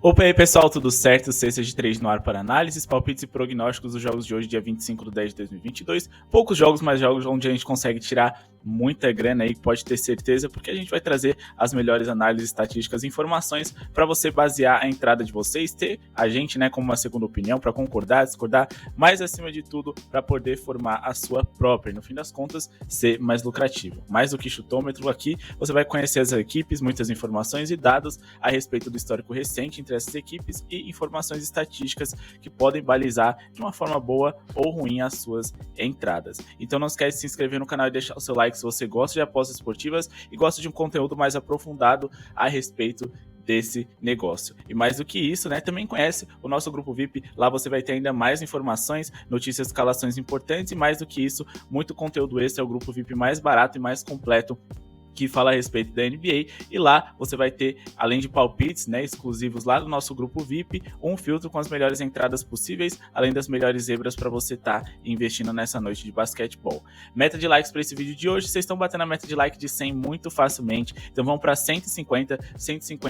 Opa, e aí pessoal, tudo certo? Sexta de 3 no ar para análises, palpites e prognósticos dos jogos de hoje, dia 25/10/2022. Poucos jogos, mas jogos onde a gente consegue tirar muita grana aí, pode ter certeza, porque a gente vai trazer as melhores análises, estatísticas e informações para você basear a entrada de vocês, ter a gente, né, como uma segunda opinião, para concordar, discordar, mas acima de tudo, para poder formar a sua própria e no fim das contas, ser mais lucrativo. Mais do que chutômetro aqui, você vai conhecer as equipes, muitas informações e dados a respeito do histórico recente entre essas equipes e informações estatísticas que podem balizar de uma forma boa ou ruim as suas entradas. Então não esquece de se inscrever no canal e deixar o seu like se você gosta de apostas esportivas e gosta de um conteúdo mais aprofundado a respeito desse negócio. E mais do que isso, né, também conhece o nosso grupo VIP, lá você vai ter ainda mais informações, notícias, escalações importantes e mais do que isso, muito conteúdo extra, é o grupo VIP mais barato e mais completo que fala a respeito da NBA, e lá você vai ter, além de palpites, né, exclusivos lá do nosso grupo VIP, um filtro com as melhores entradas possíveis, além das melhores zebras para você estar investindo nessa noite de basquetebol. Meta de likes para esse vídeo de hoje, vocês estão batendo a meta de like de 100 muito facilmente, então vamos para 150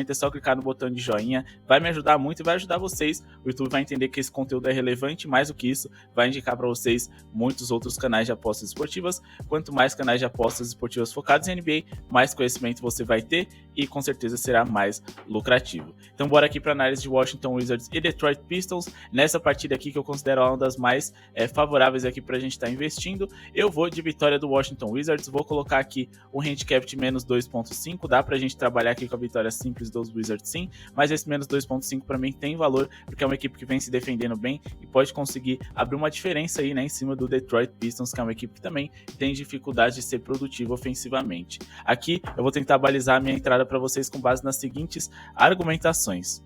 é só clicar no botão de joinha, vai me ajudar muito e vai ajudar vocês, o YouTube vai entender que esse conteúdo é relevante, mais do que isso, vai indicar para vocês muitos outros canais de apostas esportivas, quanto mais canais de apostas esportivas focados em NBA, mais conhecimento você vai ter e com certeza será mais lucrativo. Então bora aqui para análise de Washington Wizards e Detroit Pistons. Nessa partida aqui que eu considero uma das mais favoráveis aqui para a gente estar investindo, eu vou de vitória do Washington Wizards, vou colocar aqui um handicap de menos 2.5, dá para a gente trabalhar aqui com a vitória simples dos Wizards sim, mas esse menos 2.5 para mim tem valor, porque é uma equipe que vem se defendendo bem e pode conseguir abrir uma diferença aí, né, em cima do Detroit Pistons, que é uma equipe que também tem dificuldade de ser produtiva ofensivamente. Aqui eu vou tentar balizar a minha entrada para vocês com base nas seguintes argumentações.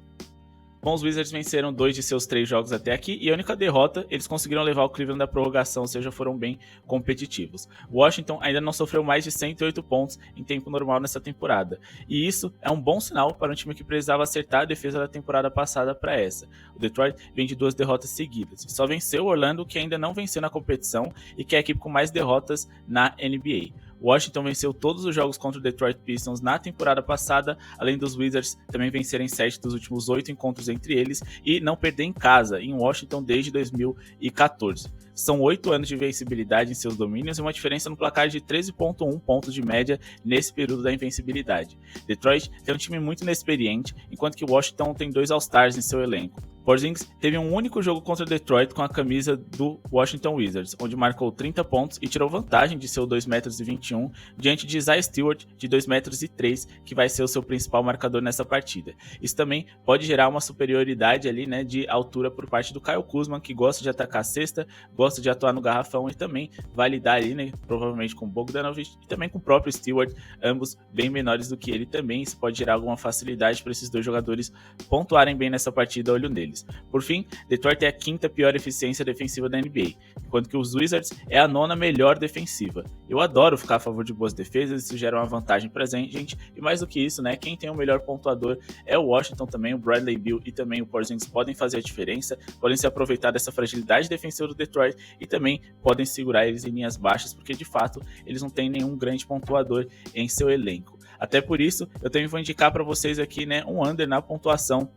Bom, os Wizards venceram 2 de seus 3 jogos até aqui e a única derrota, eles conseguiram levar o Cleveland da prorrogação, ou seja, foram bem competitivos. Washington ainda não sofreu mais de 108 pontos em tempo normal nessa temporada, e isso é um bom sinal para um time que precisava acertar a defesa da temporada passada para essa. O Detroit vem de 2 derrotas seguidas, só venceu o Orlando, que ainda não venceu na competição e que é a equipe com mais derrotas na NBA. Washington venceu todos os jogos contra o Detroit Pistons na temporada passada, além dos Wizards também vencerem 7 dos últimos 8 encontros entre eles e não perder em casa, em Washington, desde 2014. São 8 anos de invencibilidade em seus domínios e uma diferença no placar de 13.1 pontos de média nesse período da invencibilidade. Detroit tem um time muito inexperiente, enquanto que Washington tem 2 All-Stars em seu elenco. Porzingis teve um único jogo contra Detroit com a camisa do Washington Wizards, onde marcou 30 pontos e tirou vantagem de seu 2,21 m diante de Isaiah Stewart, de 2,03 m, que vai ser o seu principal marcador nessa partida. Isso também pode gerar uma superioridade ali, né, de altura por parte do Kyle Kuzma, que gosta de atacar a cesta, gosta de atuar no garrafão e também vai lidar ali, né, provavelmente com o Bogdanovic e também com o próprio Stewart, ambos bem menores do que ele também. Isso pode gerar alguma facilidade para esses dois jogadores pontuarem bem nessa partida, olho neles. Por fim, Detroit é a 5ª pior eficiência defensiva da NBA, enquanto que os Wizards é a 9ª melhor defensiva. Eu adoro ficar a favor de boas defesas, isso gera uma vantagem pra gente, e mais do que isso, né, quem tem o melhor pontuador é o Washington também, o Bradley Beal e também o Porzingis podem fazer a diferença, podem se aproveitar dessa fragilidade defensiva do Detroit e também podem segurar eles em linhas baixas, porque de fato eles não têm nenhum grande pontuador em seu elenco. Até por isso, eu também vou indicar para vocês aqui, né, um under na pontuação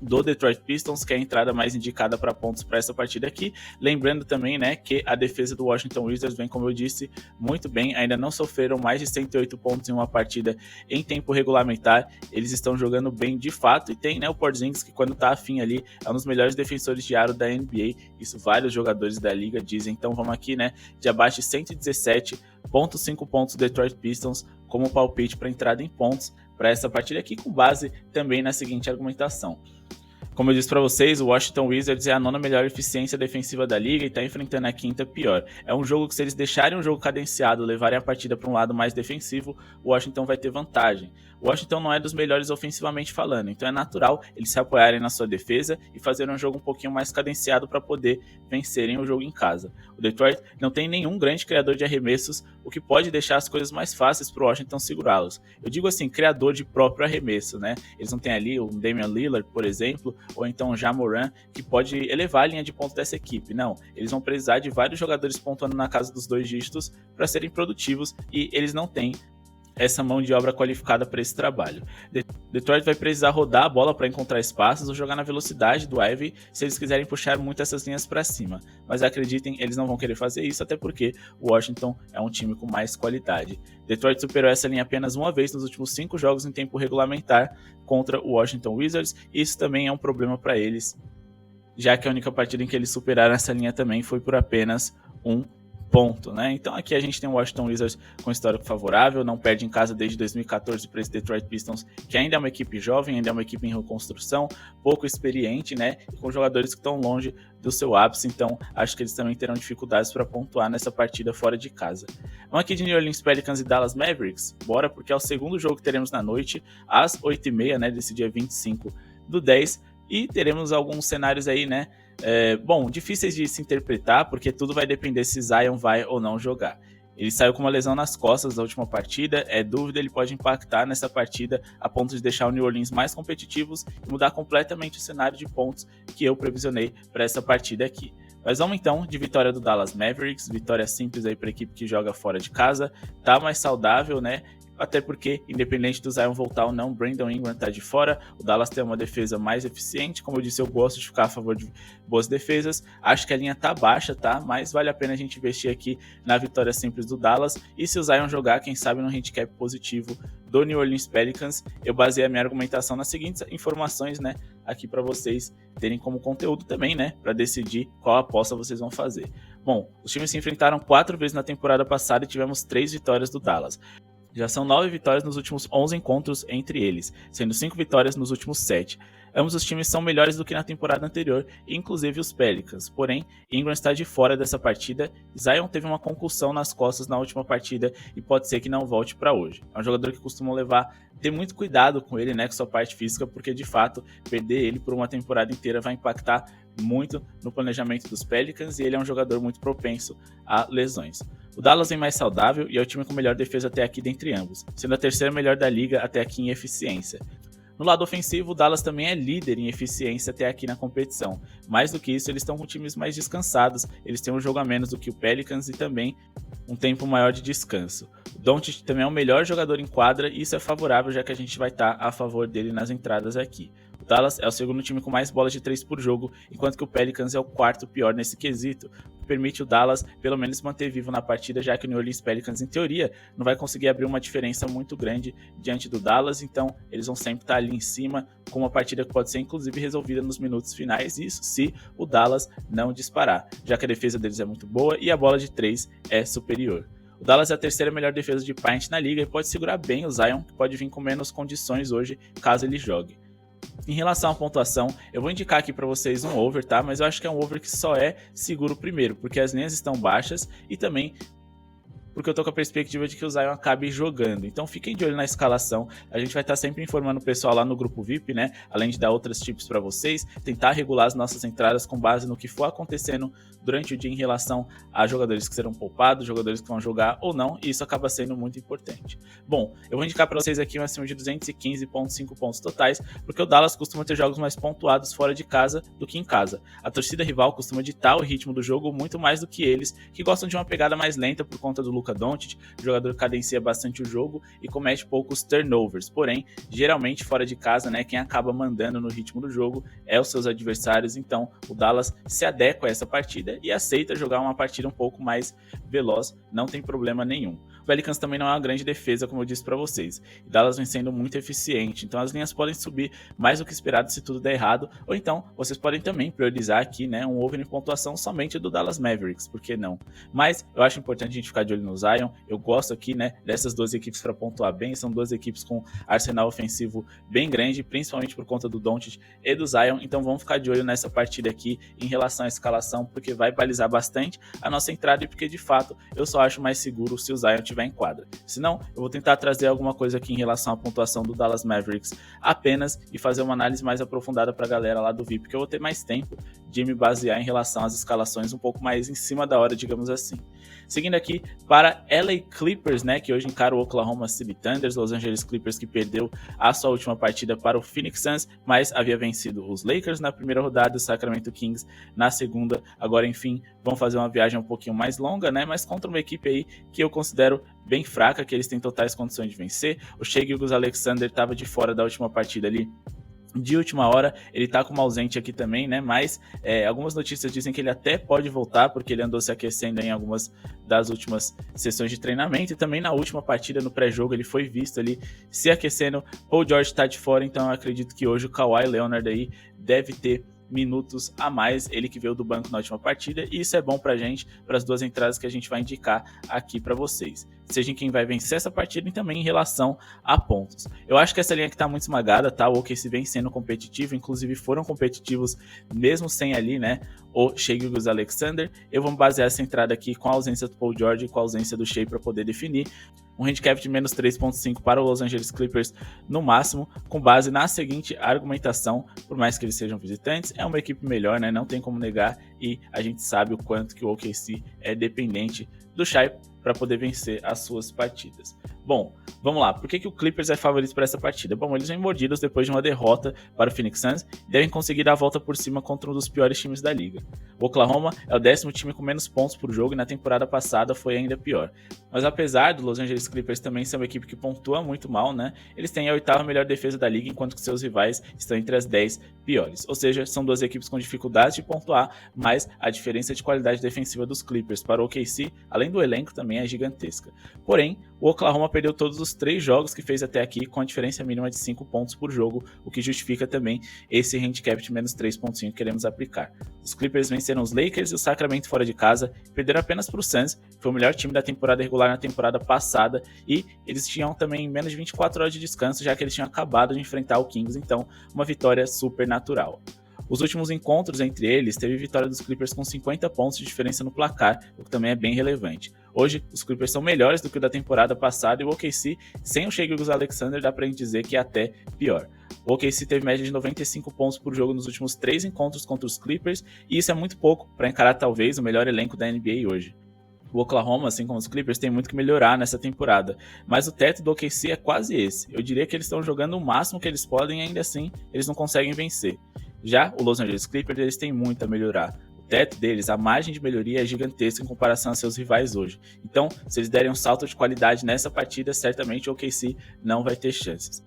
do Detroit Pistons, que é a entrada mais indicada para pontos para essa partida aqui. Lembrando também, né, que a defesa do Washington Wizards vem, como eu disse, muito bem, ainda não sofreram mais de 108 pontos em uma partida em tempo regulamentar, eles estão jogando bem de fato, e tem, né, o Porzingis, que quando tá afim ali, é um dos melhores defensores de aro da NBA, isso vários jogadores da liga dizem. Então vamos aqui, né, de abaixo de 117.5 pontos do Detroit Pistons como palpite para entrada em pontos para essa partida aqui, com base também na seguinte argumentação. Como eu disse para vocês, o Washington Wizards é a 9ª melhor eficiência defensiva da liga e está enfrentando a 5ª pior. É um jogo que, se eles deixarem o jogo cadenciado, levarem a partida para um lado mais defensivo, o Washington vai ter vantagem. O Washington não é dos melhores ofensivamente falando, então é natural eles se apoiarem na sua defesa e fazerem um jogo um pouquinho mais cadenciado para poder vencerem o jogo em casa. O Detroit não tem nenhum grande criador de arremessos, o que pode deixar as coisas mais fáceis para o Washington segurá-los. Eu digo assim, criador de próprio arremesso, né? Eles não têm ali o Damian Lillard, por exemplo, ou então o Ja Morant, que pode elevar a linha de pontos dessa equipe. Não, eles vão precisar de vários jogadores pontuando na casa dos 2 dígitos para serem produtivos, e eles não têm essa mão de obra qualificada para esse trabalho. Detroit vai precisar rodar a bola para encontrar espaços ou jogar na velocidade do Ivey se eles quiserem puxar muito essas linhas para cima. Mas acreditem, eles não vão querer fazer isso, até porque o Washington é um time com mais qualidade. Detroit superou essa linha apenas uma vez nos últimos 5 jogos em tempo regulamentar contra o Washington Wizards, e isso também é um problema para eles, já que a única partida em que eles superaram essa linha também foi por apenas um ponto, né? Então aqui a gente tem o Washington Wizards com histórico favorável, não perde em casa desde 2014 para esse Detroit Pistons, que ainda é uma equipe jovem, ainda é uma equipe em reconstrução, pouco experiente, né? E com jogadores que estão longe do seu ápice, então acho que eles também terão dificuldades para pontuar nessa partida fora de casa. Vamos aqui de New Orleans Pelicans e Dallas Mavericks? Bora, porque é o segundo jogo que teremos na noite, às 8h30, né? Desse dia 25/10, e teremos alguns cenários aí, né? Difíceis de se interpretar, porque tudo vai depender se Zion vai ou não jogar. Ele saiu com uma lesão nas costas da última partida, é dúvida, ele pode impactar nessa partida a ponto de deixar o New Orleans mais competitivos e mudar completamente o cenário de pontos que eu previsionei para essa partida aqui. Mas vamos então de vitória do Dallas Mavericks, vitória simples aí para a equipe que joga fora de casa, tá mais saudável, né? Até porque, independente do Zion voltar ou não, Brandon Ingram tá de fora, o Dallas tem uma defesa mais eficiente, como eu disse, eu gosto de ficar a favor de boas defesas, acho que a linha tá baixa, tá? Mas vale a pena a gente investir aqui na vitória simples do Dallas, e se o Zion jogar, quem sabe no handicap positivo do New Orleans Pelicans. Eu baseei a minha argumentação nas seguintes informações, né, aqui para vocês terem como conteúdo também, né, para decidir qual aposta vocês vão fazer. Bom, os times se enfrentaram 4 vezes na temporada passada e tivemos 3 vitórias do Dallas. Já são 9 vitórias nos últimos 11 encontros entre eles, sendo 5 vitórias nos últimos 7. Ambos os times são melhores do que na temporada anterior, inclusive os Pelicans. Porém, Ingram está de fora dessa partida. Zion teve uma concussão nas costas na última partida e pode ser que não volte para hoje. É um jogador que costuma ter muito cuidado com ele, né, com sua parte física, porque de fato perder ele por uma temporada inteira vai impactar muito no planejamento dos Pelicans, e ele é um jogador muito propenso a lesões. O Dallas vem mais saudável e é o time com melhor defesa até aqui dentre ambos, sendo a terceira melhor da liga até aqui em eficiência. No lado ofensivo, o Dallas também é líder em eficiência até aqui na competição. Mais do que isso, eles estão com times mais descansados, eles têm um jogo a menos do que o Pelicans e também um tempo maior de descanso. O Doncic também é o melhor jogador em quadra e isso é favorável, já que a gente vai estar a favor dele nas entradas aqui. O Dallas é o segundo time com mais bolas de 3 por jogo, enquanto que o Pelicans é o quarto pior nesse quesito, o que permite o Dallas pelo menos manter vivo na partida, já que o New Orleans Pelicans, em teoria, não vai conseguir abrir uma diferença muito grande diante do Dallas, então eles vão sempre estar ali em cima, com uma partida que pode ser inclusive resolvida nos minutos finais, isso se o Dallas não disparar, já que a defesa deles é muito boa e a bola de 3 é superior. O Dallas é a terceira melhor defesa de paint na liga e pode segurar bem o Zion, que pode vir com menos condições hoje, caso ele jogue. Em relação à pontuação, eu vou indicar aqui para vocês um over, tá? Mas eu acho que é um over que só é seguro primeiro, porque as linhas estão baixas e também porque eu tô com a perspectiva de que o Zion acabe jogando. Então fiquem de olho na escalação, a gente vai estar sempre informando o pessoal lá no grupo VIP, né? Além de dar outros tips para vocês, tentar regular as nossas entradas com base no que for acontecendo durante o dia em relação a jogadores que serão poupados, jogadores que vão jogar ou não, e isso acaba sendo muito importante. Bom, eu vou indicar para vocês aqui um acima de 215,5 pontos totais, porque o Dallas costuma ter jogos mais pontuados fora de casa do que em casa. A torcida rival costuma ditar o ritmo do jogo muito mais do que eles, que gostam de uma pegada mais lenta por conta do Luka Doncic, jogador que cadencia bastante o jogo e comete poucos turnovers. Porém, geralmente fora de casa, né, quem acaba mandando no ritmo do jogo é os seus adversários, então o Dallas se adequa a essa partida e aceita jogar uma partida um pouco mais veloz, não tem problema nenhum. O Pelicans também não é uma grande defesa, como eu disse para vocês, e Dallas vem sendo muito eficiente, então as linhas podem subir mais do que esperado se tudo der errado, ou então vocês podem também priorizar aqui, né, um over em pontuação somente do Dallas Mavericks, por que não? Mas eu acho importante a gente ficar de olho no Zion, eu gosto aqui, né, dessas duas equipes para pontuar bem, são duas equipes com arsenal ofensivo bem grande, principalmente por conta do Doncic e do Zion, então vamos ficar de olho nessa partida aqui em relação à escalação, porque vai balizar bastante a nossa entrada e porque de fato eu só acho mais seguro se o Zion estiver em quadra. Se não, eu vou tentar trazer alguma coisa aqui em relação à pontuação do Dallas Mavericks apenas e fazer uma análise mais aprofundada para a galera lá do VIP, porque eu vou ter mais tempo de me basear em relação às escalações um pouco mais em cima da hora, digamos assim. Seguindo aqui para LA Clippers, né, que hoje encara o Oklahoma City Thunder, Los Angeles Clippers, que perdeu a sua última partida para o Phoenix Suns, mas havia vencido os Lakers na primeira rodada, o Sacramento Kings na segunda. Agora, enfim, vão fazer uma viagem um pouquinho mais longa, né, mas contra uma equipe aí que eu considero 0 bem fraca, que eles têm totais condições de vencer. O Shai Gilgeous-Alexander estava de fora da última partida ali de última hora, ele tá como ausente aqui também, né, mas algumas notícias dizem que ele até pode voltar, porque ele andou se aquecendo em algumas das últimas sessões de treinamento, e também na última partida, no pré-jogo, ele foi visto ali se aquecendo. Paul George tá de fora, então eu acredito que hoje o Kawhi Leonard aí deve ter minutos a mais, ele que veio do banco na última partida, e isso é bom pra gente, para as duas entradas que a gente vai indicar aqui para vocês. Seja quem vai vencer essa partida e também em relação a pontos. Eu acho que essa linha aqui tá muito esmagada, tá? O OKC vem sendo competitivo, inclusive foram competitivos mesmo sem ali, né, o Shai Gilgeous-Alexander. Eu vou basear essa entrada aqui com a ausência do Paul George e com a ausência do Shai para poder definir um handicap de menos 3.5 para o Los Angeles Clippers no máximo, com base na seguinte argumentação: por mais que eles sejam visitantes, é uma equipe melhor, né? Não tem como negar, e a gente sabe o quanto que o OKC é dependente do Shai para poder vencer as suas partidas. Bom, vamos lá. Por que o Clippers é favorito para essa partida? Bom, eles vêm mordidos depois de uma derrota para o Phoenix Suns e devem conseguir dar a volta por cima contra um dos piores times da liga. O Oklahoma é o 10º time com menos pontos por jogo e na temporada passada foi ainda pior. Mas apesar do Los Angeles Clippers também ser uma equipe que pontua muito mal, né, eles têm a 8ª melhor defesa da liga, enquanto que seus rivais estão entre as 10 piores. Ou seja, são duas equipes com dificuldade de pontuar, mas a diferença de qualidade defensiva dos Clippers para o OKC, além do elenco, também é gigantesca. Porém, o Oklahoma perdeu todos os 3 jogos que fez até aqui com a diferença mínima de 5 pontos por jogo, o que justifica também esse handicap de menos 3.5 que queremos aplicar. Os Clippers venceram os Lakers e o Sacramento fora de casa, perderam apenas para o Suns, que foi o melhor time da temporada regular na temporada passada, e eles tinham também menos de 24 horas de descanso, já que eles tinham acabado de enfrentar o Kings, então uma vitória super natural. Os últimos encontros entre eles teve vitória dos Clippers com 50 pontos de diferença no placar, o que também é bem relevante. Hoje, os Clippers são melhores do que o da temporada passada e o OKC, sem o Shai Gilgeous-Alexander, dá pra gente dizer que é até pior. O OKC teve média de 95 pontos por jogo nos últimos 3 encontros contra os Clippers, e isso é muito pouco para encarar talvez o melhor elenco da NBA hoje. O Oklahoma, assim como os Clippers, tem muito que melhorar nessa temporada, mas o teto do OKC é quase esse. Eu diria que eles estão jogando o máximo que eles podem e ainda assim eles não conseguem vencer. Já o Los Angeles Clippers, eles têm muito a melhorar. O teto deles, a margem de melhoria é gigantesca em comparação a seus rivais hoje. Então, se eles derem um salto de qualidade nessa partida, certamente o OKC não vai ter chances.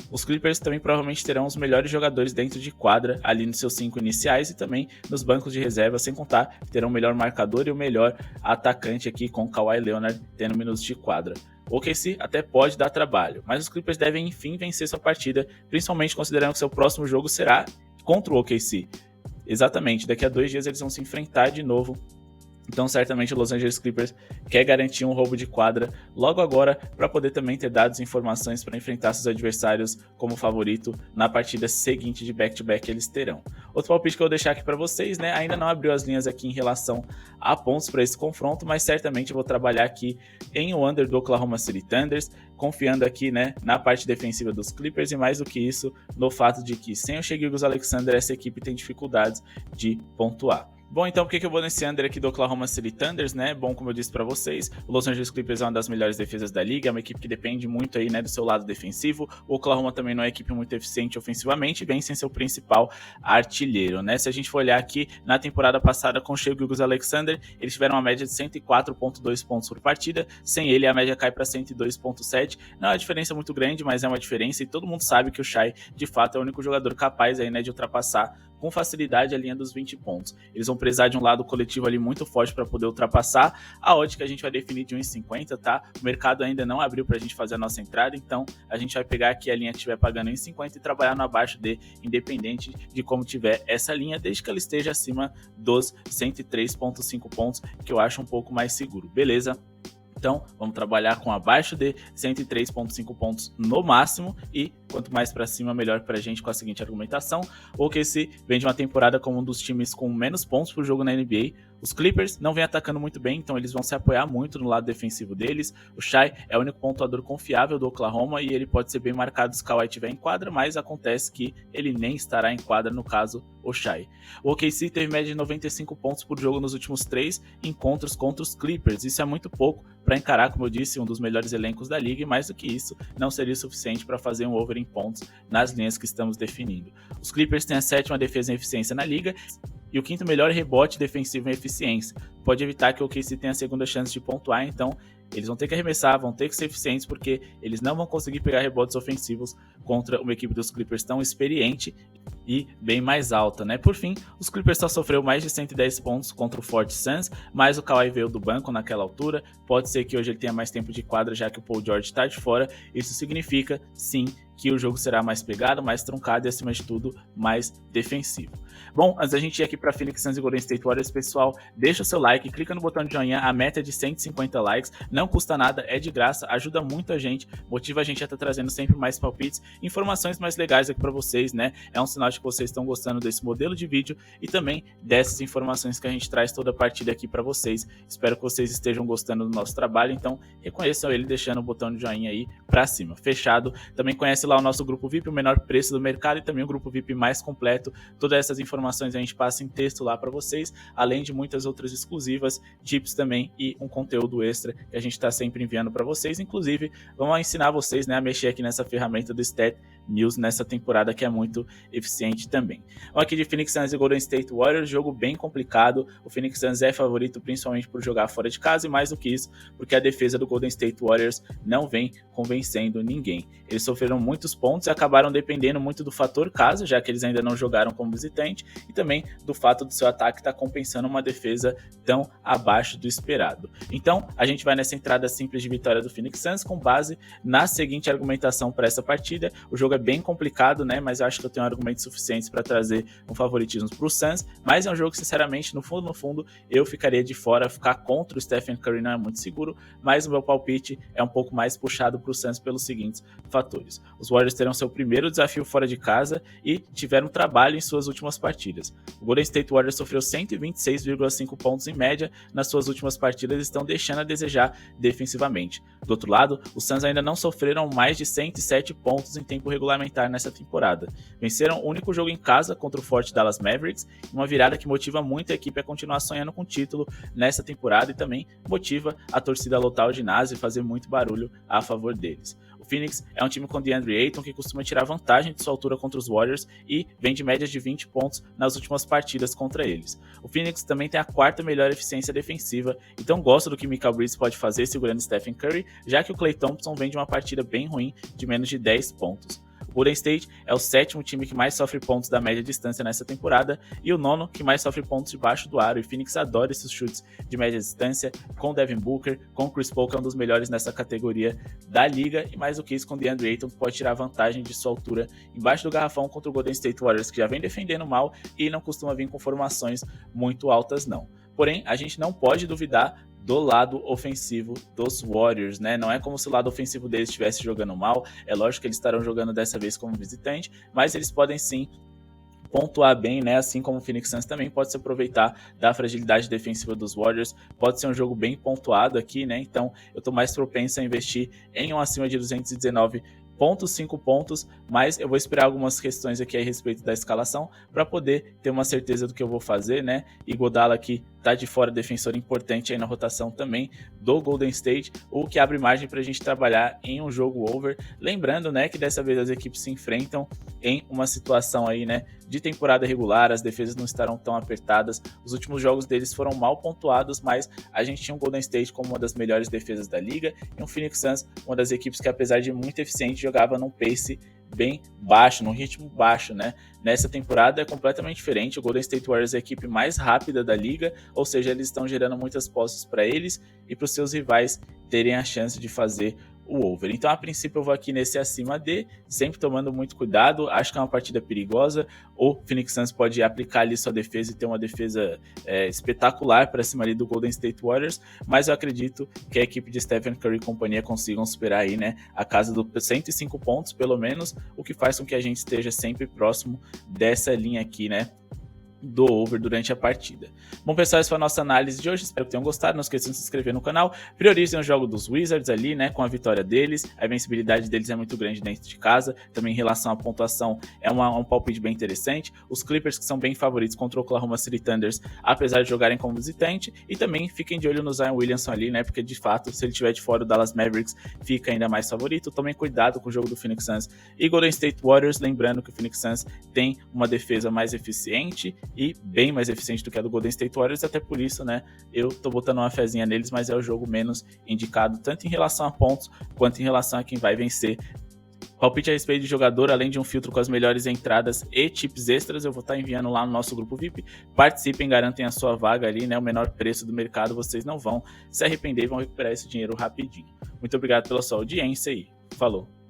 Os Clippers também provavelmente terão os melhores jogadores dentro de quadra, ali nos seus 5 iniciais e também nos bancos de reserva, sem contar que terão o melhor marcador e o melhor atacante aqui, com o Kawhi Leonard tendo minutos de quadra. O OKC até pode dar trabalho, mas os Clippers devem enfim vencer sua partida, principalmente considerando que seu próximo jogo será contra o OKC. Exatamente, daqui a 2 dias eles vão se enfrentar de novo. Então certamente o Los Angeles Clippers quer garantir um roubo de quadra logo agora, para poder também ter dados e informações para enfrentar seus adversários como favorito na partida seguinte de back-to-back que eles terão. Outro palpite que eu vou deixar aqui para vocês, né, ainda não abriu as linhas aqui em relação a pontos para esse confronto, mas certamente eu vou trabalhar aqui em o under do Oklahoma City Thunders, confiando aqui, né, na parte defensiva dos Clippers e mais do que isso, no fato de que sem o Shai Gilgeous-Alexander essa equipe tem dificuldades de pontuar. Bom, então por que eu vou nesse under aqui do Oklahoma City Thunders, né? Bom, como eu disse pra vocês, o Los Angeles Clippers é uma das melhores defesas da liga, é uma equipe que depende muito aí, né, do seu lado defensivo. O Oklahoma também não é uma equipe muito eficiente ofensivamente, vem sem seu principal artilheiro, né? Se a gente for olhar aqui, na temporada passada com o Shai Gilgeous-Alexander, eles tiveram uma média de 104.2 pontos por partida, sem ele a média cai para 102.7. Não é uma diferença muito grande, mas é uma diferença, e todo mundo sabe que o Shai, de fato, é o único jogador capaz aí, né, de ultrapassar com facilidade a linha dos 20 pontos. Eles vão precisar de um lado coletivo ali muito forte para poder ultrapassar. A odd que a gente vai definir de 1,50, tá? O mercado ainda não abriu para a gente fazer a nossa entrada, então a gente vai pegar aqui a linha que estiver pagando 1,50 e trabalhar no abaixo de, independente de como tiver essa linha, desde que ela esteja acima dos 103,5 pontos, que eu acho um pouco mais seguro, beleza? Então, vamos trabalhar com abaixo de 103,5 pontos no máximo, e quanto mais para cima, melhor para a gente, com a seguinte argumentação: o OKC vem de uma temporada como um dos times com menos pontos por jogo na NBA. Os Clippers não vêm atacando muito bem, então eles vão se apoiar muito no lado defensivo deles. O Shai é o único pontuador confiável do Oklahoma e ele pode ser bem marcado se o Kawhi estiver em quadra, mas acontece que ele nem estará em quadra, no caso, o Shai. O OKC teve média de 95 pontos por jogo nos últimos 3 encontros contra os Clippers. Isso é muito pouco para encarar, como eu disse, um dos melhores elencos da liga, e mais do que isso, não seria suficiente para fazer um over em pontos nas linhas que estamos definindo. Os Clippers têm a 7ª defesa em eficiência na liga e o 5º melhor rebote defensivo em eficiência. Pode evitar que o OKC tenha a segunda chance de pontuar, então Eles vão ter que arremessar, vão ter que ser eficientes, porque eles não vão conseguir pegar rebotes ofensivos contra uma equipe dos Clippers tão experiente e bem mais alta, né? Por fim, os Clippers só sofreu mais de 110 pontos contra o forte Suns, mas o Kawhi veio do banco naquela altura. Pode ser que hoje ele tenha mais tempo de quadra, já que o Paul George está de fora. Isso significa, sim, que o jogo será mais pegado, mais truncado e, acima de tudo, mais defensivo. Bom, antes da gente ir aqui para Phoenix Suns e Golden State Warriors, pessoal, deixa o seu like, clica no botão de joinha, a meta é de 150 likes, não custa nada, é de graça, ajuda muito a gente, motiva a gente a estar trazendo sempre mais palpites, informações mais legais aqui para vocês, né? É um sinal de que vocês estão gostando desse modelo de vídeo e também dessas informações que a gente traz toda a partida aqui para vocês. Espero que vocês estejam gostando do nosso trabalho, então reconheçam ele deixando o botão de joinha aí para cima. Fechado? Também conhece lá o nosso grupo VIP, o menor preço do mercado, e também o grupo VIP mais completo. Todas essas informações a gente passa em texto lá para vocês, além de muitas outras exclusivas, tips também e um conteúdo extra que a gente está sempre enviando para vocês. Inclusive, vamos ensinar vocês, né, a mexer aqui nessa ferramenta do Stat News nessa temporada, que é muito eficiente também. Vamos aqui de Phoenix Suns e Golden State Warriors, jogo bem complicado. O Phoenix Suns é favorito principalmente por jogar fora de casa, e mais do que isso, porque a defesa do Golden State Warriors não vem convencendo ninguém. Eles sofreram muitos pontos e acabaram dependendo muito do fator casa, já que eles ainda não jogaram como visitante, e também do fato do seu ataque estar compensando uma defesa tão abaixo do esperado. Então, a gente vai nessa entrada simples de vitória do Phoenix Suns com base na seguinte argumentação para essa partida. O jogo é bem complicado, né? Mas eu acho que eu tenho argumentos suficientes para trazer um favoritismo para o Suns, mas é um jogo que, sinceramente, no fundo, eu ficaria de fora. Ficar contra o Stephen Curry não é muito seguro, mas o meu palpite é um pouco mais puxado para o Suns pelos seguintes fatores. Os Warriors terão seu primeiro desafio fora de casa e tiveram trabalho em suas últimas partidas. O Golden State Warriors sofreu 126,5 pontos em média nas suas últimas partidas e estão deixando a desejar defensivamente. Do outro lado, os Suns ainda não sofreram mais de 107 pontos em tempo regulamentar nessa temporada. Venceram o único jogo em casa contra o forte Dallas Mavericks, uma virada que motiva muito a equipe a continuar sonhando com o título nessa temporada e também motiva a torcida a lotar o ginásio e fazer muito barulho a favor deles. O Phoenix é um time com DeAndre Ayton que costuma tirar vantagem de sua altura contra os Warriors e vem de médias de 20 pontos nas últimas partidas contra eles. O Phoenix também tem a quarta melhor eficiência defensiva, então gosto do que Mikal Bridges pode fazer segurando Stephen Curry, já que o Klay Thompson vem de uma partida bem ruim de menos de 10 pontos. O Golden State é o sétimo time que mais sofre pontos da média distância nessa temporada e o nono que mais sofre pontos debaixo do aro, e Phoenix adora esses chutes de média distância, com Devin Booker, com Chris Paul, que é um dos melhores nessa categoria da liga, e mais do que isso com DeAndre Ayton, que pode tirar vantagem de sua altura embaixo do garrafão contra o Golden State Warriors, que já vem defendendo mal e não costuma vir com formações muito altas não. Porém, a gente não pode duvidar do lado ofensivo dos Warriors, né? Não é como se o lado ofensivo deles estivesse jogando mal, é lógico que eles estarão jogando dessa vez como visitante, mas eles podem sim pontuar bem, né? Assim como o Phoenix Suns também pode se aproveitar da fragilidade defensiva dos Warriors. Pode ser um jogo bem pontuado aqui, né? Então eu tô mais propenso a investir em um acima de 219,5 pontos, mas eu vou esperar algumas questões aqui a respeito da escalação para poder ter uma certeza do que eu vou fazer, né? Iguodala aqui tá de fora, defensor importante aí na rotação também do Golden State, o que abre margem para a gente trabalhar em um jogo over. Lembrando, né, que dessa vez as equipes se enfrentam em uma situação aí, né, de temporada regular, as defesas não estarão tão apertadas. Os últimos jogos deles foram mal pontuados, mas a gente tinha um Golden State como uma das melhores defesas da liga e um Phoenix Suns, uma das equipes que, apesar de muito eficiente, jogava num pace bem baixo, num ritmo baixo, né? Nessa temporada é completamente diferente. O Golden State Warriors é a equipe mais rápida da liga, ou seja, eles estão gerando muitas posses para eles e para os seus rivais terem a chance de fazer o over. Então, a princípio, eu vou aqui nesse acima de, sempre tomando muito cuidado. Acho que é uma partida perigosa. O Phoenix Suns pode aplicar ali sua defesa e ter uma defesa espetacular para cima ali do Golden State Warriors, mas eu acredito que a equipe de Stephen Curry e companhia consigam superar aí, né, a casa dos 105 pontos, pelo menos, o que faz com que a gente esteja sempre próximo dessa linha aqui, né, do over durante a partida. Bom, pessoal, essa foi a nossa análise de hoje, espero que tenham gostado, não esqueçam de se inscrever no canal, priorizem o jogo dos Wizards ali, né, com a vitória deles, a invencibilidade deles é muito grande dentro de casa, também em relação à pontuação é um palpite bem interessante, os Clippers que são bem favoritos contra o Oklahoma City Thunders, apesar de jogarem como visitante, e também fiquem de olho no Zion Williamson ali, né, porque de fato, se ele estiver de fora, o Dallas Mavericks fica ainda mais favorito. Tomem cuidado com o jogo do Phoenix Suns e Golden State Warriors, lembrando que o Phoenix Suns tem uma defesa mais eficiente e bem mais eficiente do que a do Golden State Warriors, até por isso, né, eu tô botando uma fezinha neles, mas é o jogo menos indicado, tanto em relação a pontos, quanto em relação a quem vai vencer. Palpite a respeito de jogador, além de um filtro com as melhores entradas e tips extras, eu vou estar enviando lá no nosso grupo VIP. Participem, garantem a sua vaga ali, né? O menor preço do mercado, vocês não vão se arrepender e vão recuperar esse dinheiro rapidinho. Muito obrigado pela sua audiência e falou!